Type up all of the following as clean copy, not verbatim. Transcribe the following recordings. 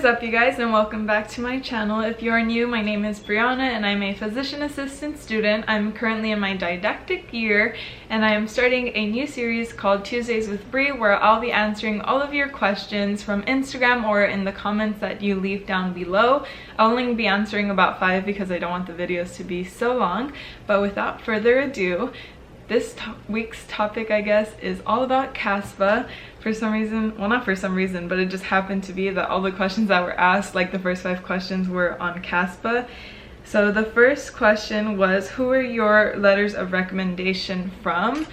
up, you guys, and welcome back to my channel. If you are new, my name is Briana and I'm a physician assistant student. I'm currently in my didactic year and I am starting a new series called Tuesdays with Bri, where I'll be answering all of your questions from Instagram or in the comments that you leave down below. I'll only be answering about 5 because I don't want the videos to be so long. But without further ado, this week's topic, I guess, is all about CASPA. For some reason, well, not for some reason, but it just happened to be that all the questions that were asked, like the first 5 questions, were on CASPA. So the first question was, who are your letters of recommendation from?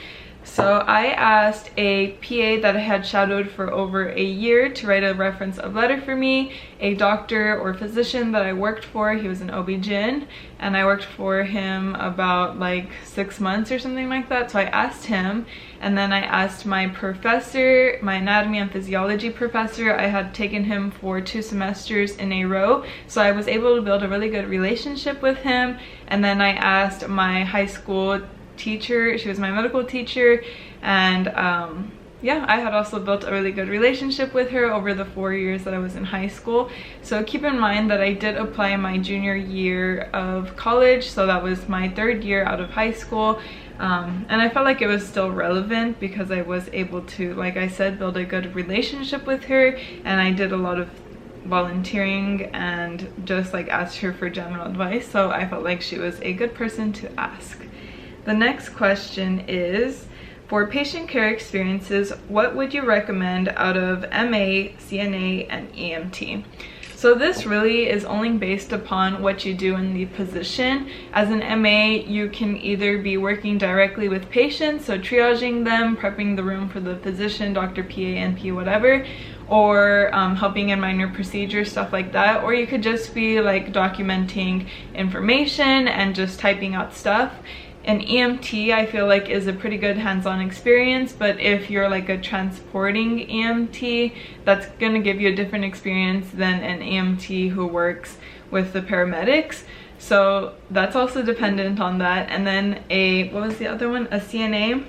So I asked a PA that I had shadowed for over a year to write a reference of letter for me, a doctor or physician that I worked for. He was an OB-GYN and I worked for him about like 6 months or something like that. So I asked him, and then I asked my professor, my anatomy and physiology professor. I had taken him for 2 semesters in a row, so I was able to build a really good relationship with him. And then I asked my high school teacher, she was my medical teacher, and yeah, I had also built a really good relationship with her over the 4 years that I was in high school. So keep in mind that I did apply my junior year of college, so that was my 3rd year out of high school, and I felt like it was still relevant because I was able to, like I said, build a good relationship with her, and I did a lot of volunteering and just like asked her for general advice, so I felt like she was a good person to ask. The next question is, for patient care experiences, what would you recommend out of MA, CNA, and EMT? So this really is only based upon what you do in the position. As an MA, you can either be working directly with patients, so triaging them, prepping the room for the physician, doctor, PA, NP, whatever, or helping in minor procedures, stuff like that, or you could just be like documenting information and just typing out stuff. An EMT, I feel like, is a pretty good hands-on experience, but if you're like a transporting EMT, that's gonna give you a different experience than an EMT who works with the paramedics. So that's also dependent on that. And then what was the other one? A CNA.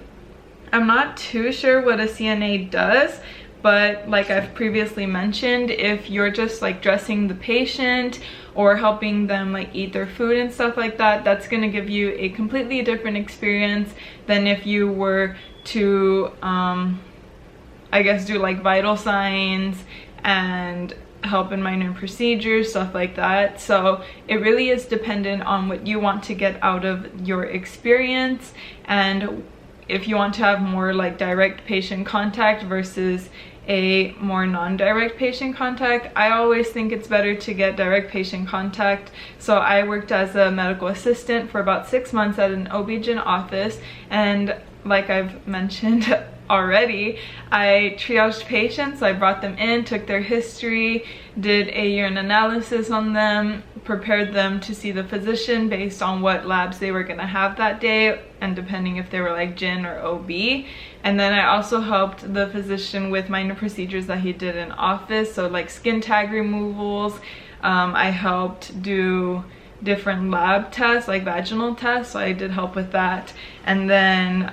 I'm not too sure what a CNA does, but like I've previously mentioned, if you're just like dressing the patient or helping them like eat their food and stuff like that, that's gonna give you a completely different experience than if you were to I guess do like vital signs and help in minor procedures, stuff like that. So it really is dependent on what you want to get out of your experience, and if you want to have more like direct patient contact versus a more non-direct patient contact. I always think it's better to get direct patient contact. So I worked as a medical assistant for about 6 months at an OB-GYN office, and like I've mentioned already, I triaged patients. I brought them in, took their history, did a urine analysis on them, prepared them to see the physician based on what labs they were gonna have that day, and depending if they were like GYN or OB. And then I also helped the physician with minor procedures that he did in office, so like skin tag removals. I helped do different lab tests, like vaginal tests, so I did help with that, and then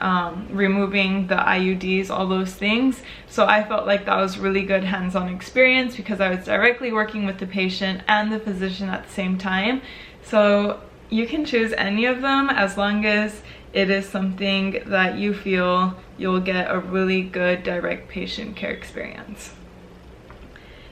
removing the IUDs, all those things. So I felt like that was really good hands-on experience because I was directly working with the patient and the physician at the same time. So you can choose any of them as long as it is something that you feel you'll get a really good direct patient care experience.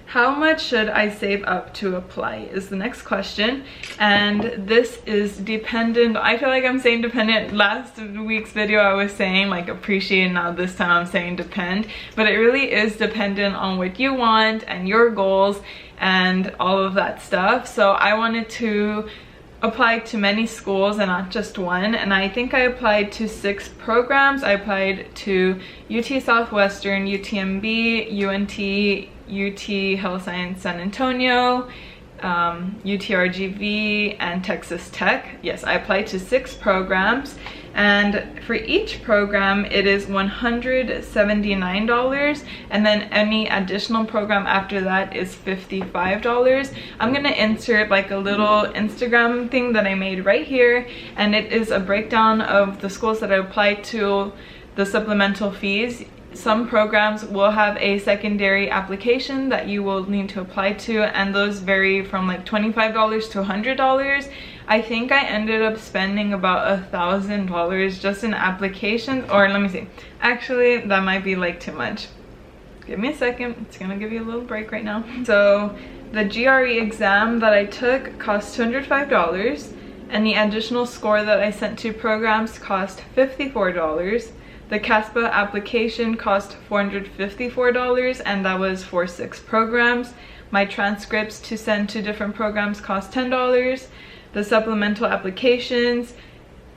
How much should I save up to apply is the next question, and this is dependent. I feel like I'm saying dependent. Last week's video I was saying like appreciate, now this time I'm saying depend, but it really is dependent on what you want and your goals and all of that stuff. So I wanted to apply to many schools and not just one, and I think I applied to 6 programs. I applied to UT Southwestern, UTMB, UNT, UT Health Science San Antonio, UTRGV, and Texas Tech. Yes, I applied to 6 programs, and for each program it is $179, and then any additional program after that is $55. I'm gonna insert like a little Instagram thing that I made right here, and it is a breakdown of the schools that I applied to, the supplemental fees. some programs will have a secondary application that you will need to apply to, and those vary from like $25 to $100. I think I ended up spending about $1,000 just in applications, or let me see, actually that might be like too much. Give me a second, it's gonna give you a little break right now. So the GRE exam that I took cost $205, and the additional score that I sent to programs cost $54. The CASPA application cost $454, and that was for 6 programs. My transcripts to send to different programs cost $10. The supplemental applications,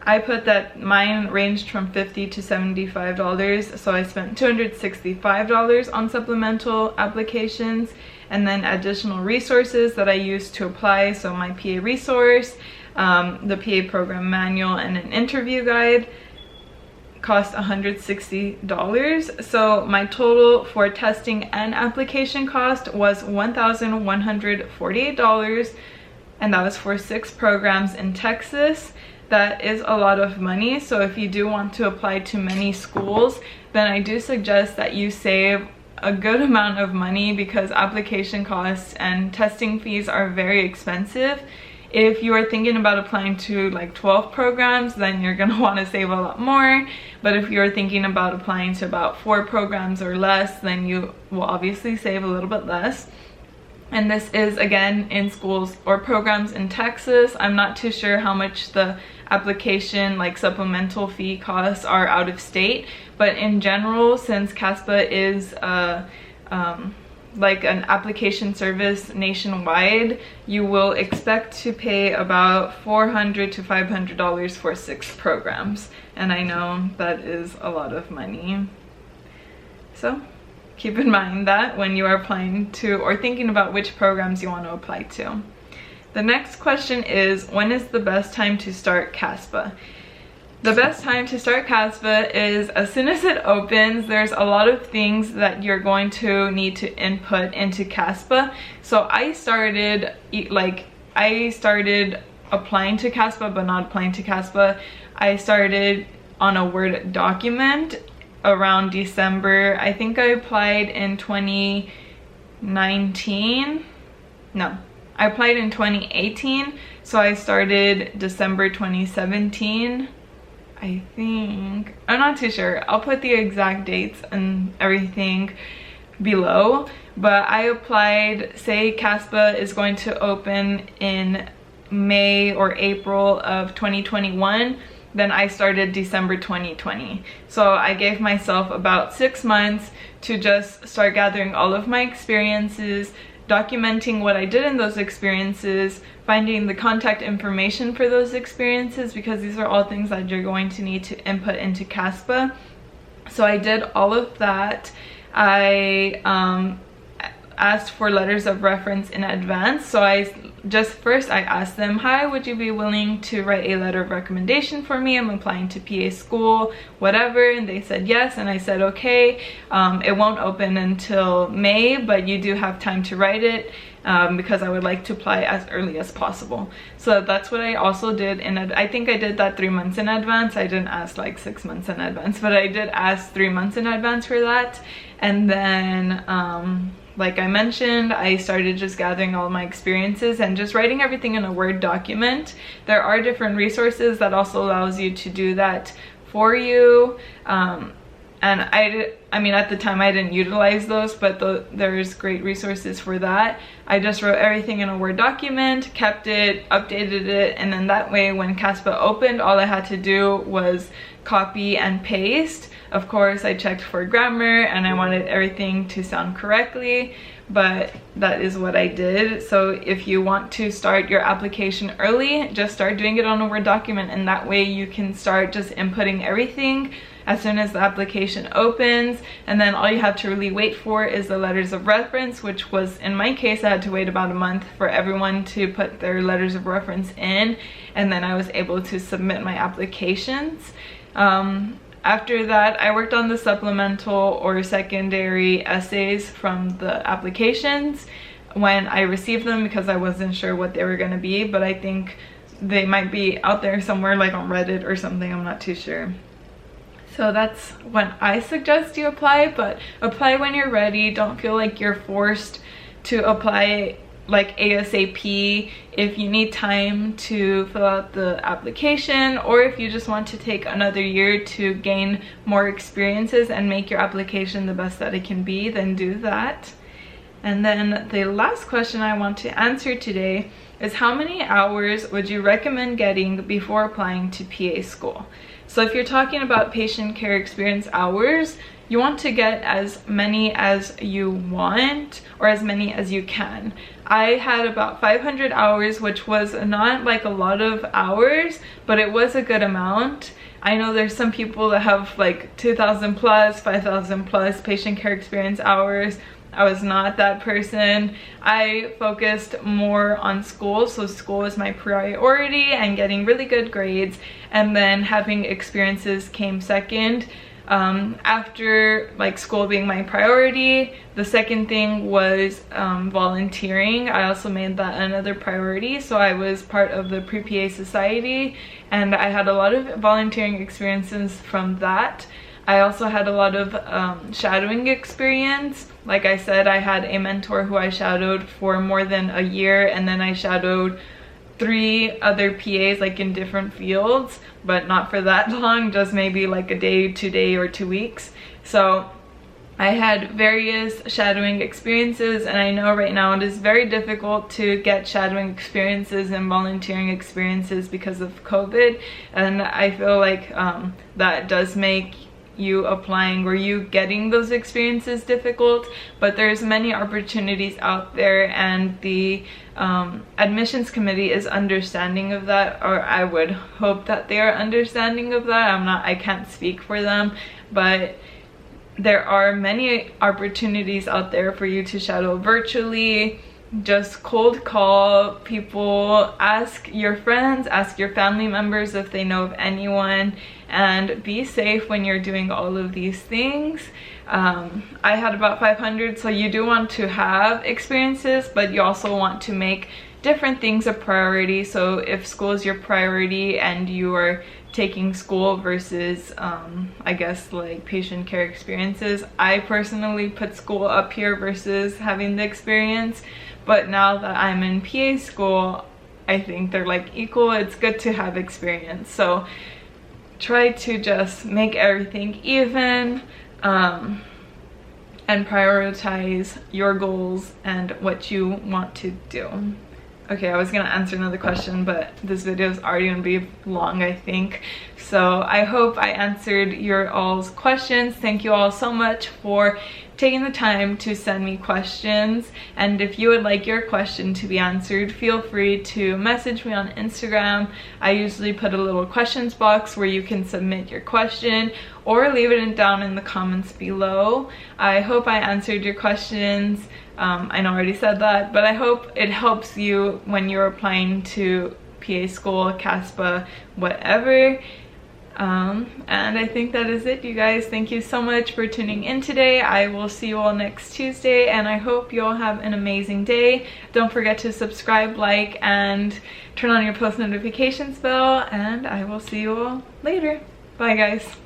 I put that mine ranged from $50 to $75, so I spent $265 on supplemental applications. And then additional resources that I used to apply, so my PA resource, the PA program manual, and an interview guide cost $160. So my total for testing and application cost was $1,148, and that was for 6 programs in Texas. That is a lot of money, so if you do want to apply to many schools, then I do suggest that you save a good amount of money, because application costs and testing fees are very expensive. If you are thinking about applying to like 12 programs, then you're gonna want to save a lot more. But if you're thinking about applying to about 4 programs or less, then you will obviously save a little bit less. And this is again in schools or programs in Texas. I'm not too sure how much the application like supplemental fee costs are out of state, but in general, since CASPA is like an application service nationwide, you will expect to pay about $400 to $500 for 6 programs, and I know that is a lot of money. So keep in mind that when you are applying to or thinking about which programs you want to apply to. The next question is, when is the best time to start CASPA? The best time to start CASPA is as soon as it opens. There's a lot of things that you're going to need to input into CASPA. So I started applying to CASPA, but not applying to CASPA. I started on a Word document around December. I think I applied in 2019. No, I applied in 2018. So I started December 2017. I think, I'm not too sure. I'll put the exact dates and everything below, but I applied, say CASPA is going to open in May or April of 2021, then I started December 2020. So I gave myself about 6 months to just start gathering all of my experiences, documenting what I did in those experiences, finding the contact information for those experiences, because these are all things that you're going to need to input into CASPA. So I did all of that. I asked for letters of reference in advance. So I asked them, hi, would you be willing to write a letter of recommendation for me? I'm applying to PA school, whatever. And they said yes, and I said okay. It won't open until May, but you do have time to write it, because I would like to apply as early as possible. So that's what I also did, and I think I did that 3 months in advance. I didn't ask like 6 months in advance, but I did ask 3 months in advance for that. And then like I mentioned, I started just gathering all my experiences and just writing everything in a Word document. There are different resources that also allows you to do that for you. And I mean, at the time I didn't utilize those, but there's great resources for that. I just wrote everything in a Word document, kept it, updated it, and then that way when CASPA opened, all I had to do was copy and paste. Of course, I checked for grammar and I wanted everything to sound correctly, but that is what I did. So if you want to start your application early, just start doing it on a Word document, and that way you can start just inputting everything as soon as the application opens. And then all you have to really wait for is the letters of reference, which was, in my case, I had to wait about a month for everyone to put their letters of reference in, and then I was able to submit my applications. After that, I worked on the supplemental or secondary essays from the applications when I received them, because I wasn't sure what they were going to be, but I think they might be out there somewhere, like on Reddit or something. I'm not too sure. So that's when I suggest you apply, but apply when you're ready. Don't feel like you're forced to apply like ASAP. If you need time to fill out the application, or if you just want to take another year to gain more experiences and make your application the best that it can be, then do that. And then the last question I want to answer today is, how many hours would you recommend getting before applying to PA school? So if you're talking about patient care experience hours, you want to get as many as you want, or as many as you can. I had about 500 hours, which was not like a lot of hours, but it was a good amount. I know there's some people that have like 2,000 plus, 5,000 plus patient care experience hours. I was not that person. I focused more on school, so school was my priority and getting really good grades, and then having experiences came second. After like school being my priority, the second thing was volunteering. I also made that another priority, so I was part of the pre-PA society, and I had a lot of volunteering experiences from that. I also had a lot of shadowing experience. Like I said, I had a mentor who I shadowed for more than a year, and then I shadowed 3 other PAs like in different fields, but not for that long, just maybe like a day, 2 days, or 2 weeks. So I had various shadowing experiences, and I know right now it is very difficult to get shadowing experiences and volunteering experiences because of COVID, and I feel like that does make you applying or you getting those experiences difficult, but there's many opportunities out there, and the admissions committee is understanding of that, or I would hope that they are understanding of that. I can't speak for them, but there are many opportunities out there for you to shadow virtually. Just cold call people, ask your friends, ask your family members if they know of anyone, and be safe when you're doing all of these things. I had about 500, so you do want to have experiences, but you also want to make different things a priority. So if school is your priority and you are taking school versus I guess like patient care experiences, I personally put school up here versus having the experience. But now that I'm in PA school, I think they're like equal. It's good to have experience. So try to just make everything even and prioritize your goals and what you want to do. Okay, I was gonna answer another question, but this video is already gonna be long, I think. So I hope I answered your all's questions. Thank you all so much for taking the time to send me questions, and if you would like your question to be answered, feel free to message me on Instagram. I usually put a little questions box where you can submit your question, or leave it down in the comments below. I hope I answered your questions. I know I already said that, but I hope it helps you when you're applying to PA school, CASPA, whatever. And I think that is it, you guys. Thank you so much for tuning in today. I will see you all next Tuesday, and I hope you all have an amazing day. Don't forget to subscribe, like, and turn on your post notifications bell, and I will see you all later. Bye, guys.